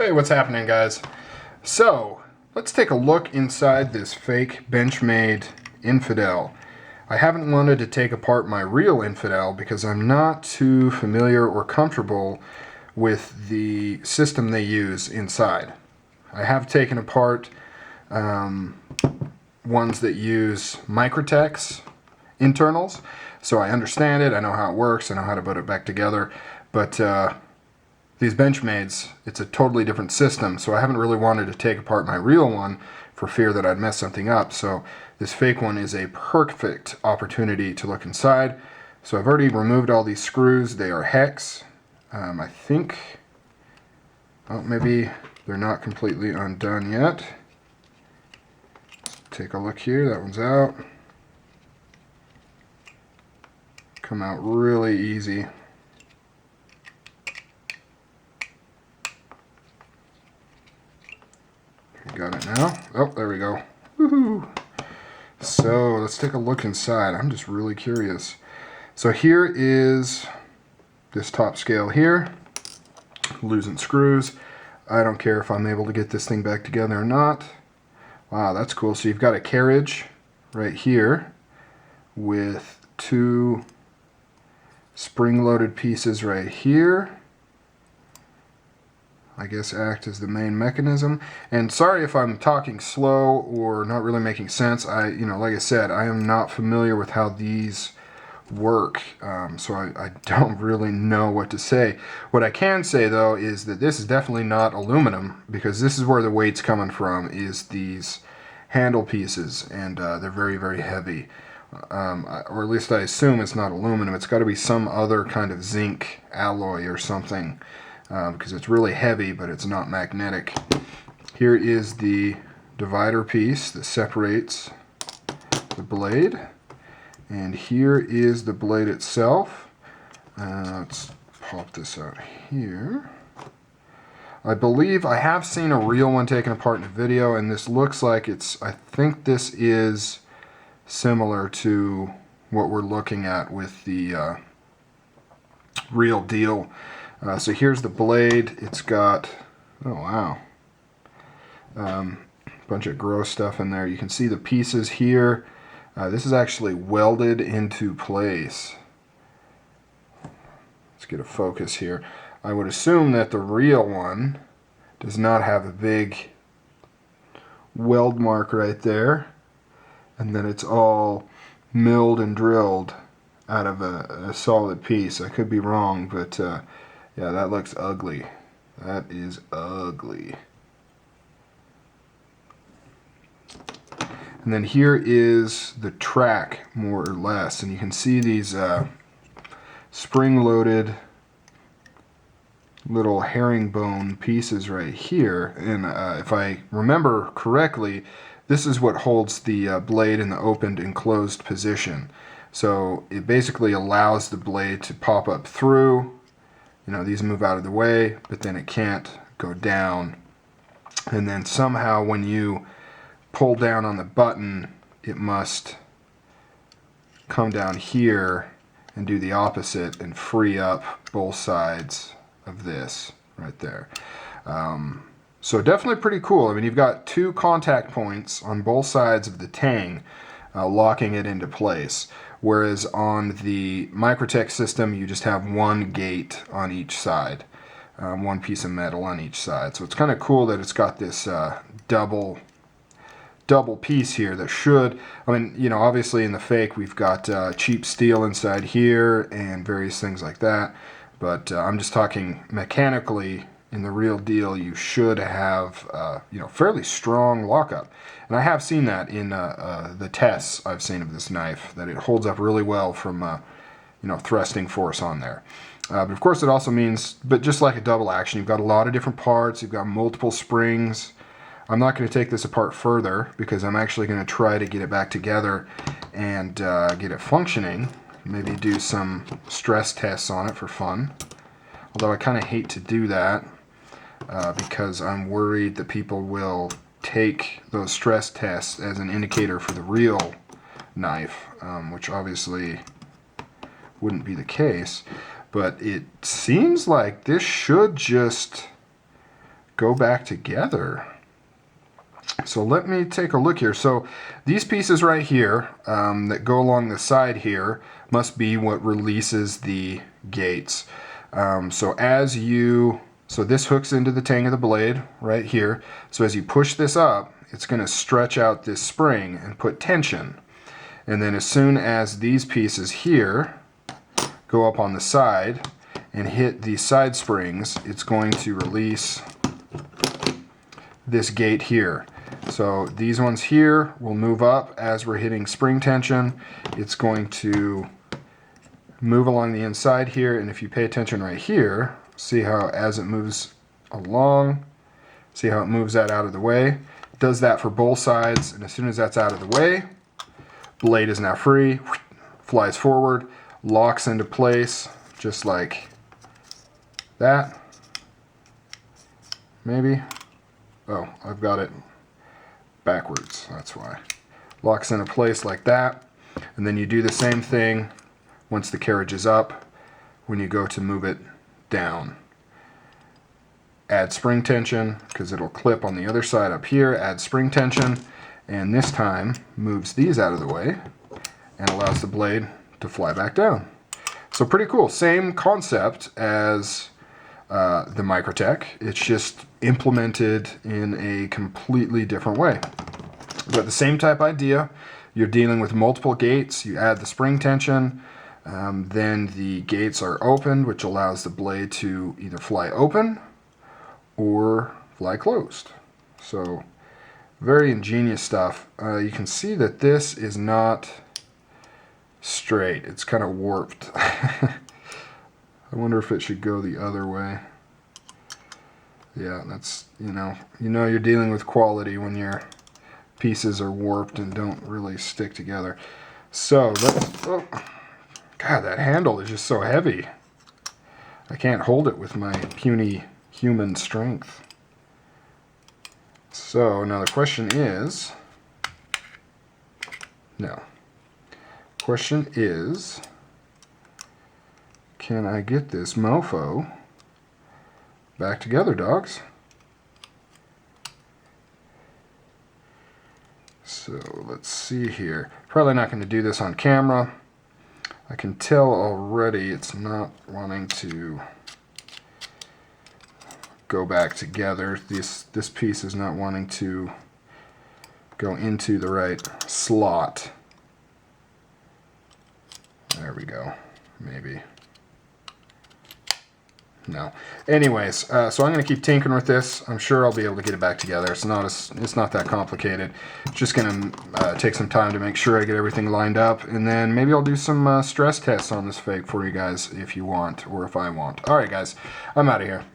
Hey, what's happening, guys? So, let's take a look inside this fake Benchmade Infidel. I haven't wanted to take apart my real Infidel because I'm not too familiar or comfortable with the system they use inside. I have taken apart ones that use Microtek's internals, so I understand it, I know how it works, I know how to put it back together, but these Benchmades, it's a totally different system, so I haven't really wanted to take apart my real one for fear that I'd mess something up. So this fake one is a perfect opportunity to look inside. So I've already removed all these screws. They are hex. I think, oh, maybe they're not completely undone yet. Take a look here. That one's out. Come out really easy. Got it now. Oh, there we go. Woohoo! So let's take a look inside. I'm just really curious. So here is this top scale here. Losing screws. I don't care if I'm able to get this thing back together or not. Wow, that's cool. So you've got a carriage right here with two spring-loaded pieces right here. I guess act as the main mechanism. And sorry if I'm talking slow or not really making sense. Like I said, I am not familiar with how these work, so I don't really know what to say. What I can say though is that this is definitely not aluminum, because this is where the weight's coming from, is these handle pieces, and they're very, very heavy. Or at least I assume it's not aluminum. It's got to be some other kind of zinc alloy or something. Because it's really heavy, but it's not magnetic. Here is the divider piece that separates the blade, and here is the blade itself. Let's pop this out here. I believe I have seen a real one taken apart in a video, and this looks like I think this is similar to what we're looking at with the real deal. So here's the blade. It's got, oh wow, bunch of gross stuff in there. You can see the pieces here. This is actually welded into place. Let's get a focus here. I would assume that the real one does not have a big weld mark right there, and then it's all milled and drilled out of a solid piece. I could be wrong, but yeah, that looks ugly. That is ugly. And then here is the track, more or less. And you can see these spring-loaded little herringbone pieces right here. And if I remember correctly, this is what holds the blade in the opened and closed position. So it basically allows the blade to pop up through. You know, these move out of the way, but then it can't go down. And then somehow when you pull down on the button, it must come down here and do the opposite and free up both sides of this right there. So definitely pretty cool. I mean, you've got two contact points on both sides of the tang, locking it into place. Whereas on the Microtek system, you just have one gate on each side, one piece of metal on each side. So it's kind of cool that it's got this double piece here that should, I mean, you know, obviously in the fake we've got cheap steel inside here and various things like that. But I'm just talking mechanically. In the real deal, you should have, fairly strong lockup. And I have seen that in the tests I've seen of this knife, that it holds up really well from, thrusting force on there. But of course it also means, but just like a double action, you've got a lot of different parts, you've got multiple springs. I'm not going to take this apart further because I'm actually going to try to get it back together and get it functioning. Maybe do some stress tests on it for fun. Although I kind of hate to do that. Because I'm worried that people will take those stress tests as an indicator for the real knife, which obviously wouldn't be the case. But it seems like this should just go back together. So let me take a look here. So these pieces right here that go along the side here must be what releases the gates. So this hooks into the tang of the blade right here. So as you push this up, it's going to stretch out this spring and put tension. And then as soon as these pieces here go up on the side and hit these side springs, it's going to release this gate here. So these ones here will move up as we're hitting spring tension. It's going to move along the inside here, and if you pay attention right here, see how as it moves along, see how it moves that out of the way. It does that for both sides, and as soon as that's out of the way, blade is now free, flies forward, locks into place just like that. Maybe. Oh, I've got it backwards, that's why. Locks into place like that, and then you do the same thing once the carriage is up when you go to move it down. Add spring tension, because it'll clip on the other side up here, add spring tension, and this time moves these out of the way and allows the blade to fly back down. So pretty cool. Same concept as the Microtech, it's just implemented in a completely different way. But the same type idea, you're dealing with multiple gates, you add the spring tension, then the gates are opened, which allows the blade to either fly open or fly closed. So very ingenious stuff. You can see that this is not straight, it's kind of warped. I wonder if it should go the other way. Yeah, that's, you know you're dealing with quality when your pieces are warped and don't really stick together. So let's, oh, God, that handle is just so heavy. I can't hold it with my puny human strength. So now the question is, can I get this mofo back together, dogs? So let's see here. Probably not going to do this on camera. I can tell already it's not wanting to go back together. This piece is not wanting to go into the right slot. There we go. Maybe. No. Anyways, so I'm going to keep tinkering with this. I'm sure I'll be able to get it back together. It's not that complicated. It's just going to take some time to make sure I get everything lined up, and then maybe I'll do some stress tests on this fake for you guys if you want, or if I want. All right, guys, I'm out of here.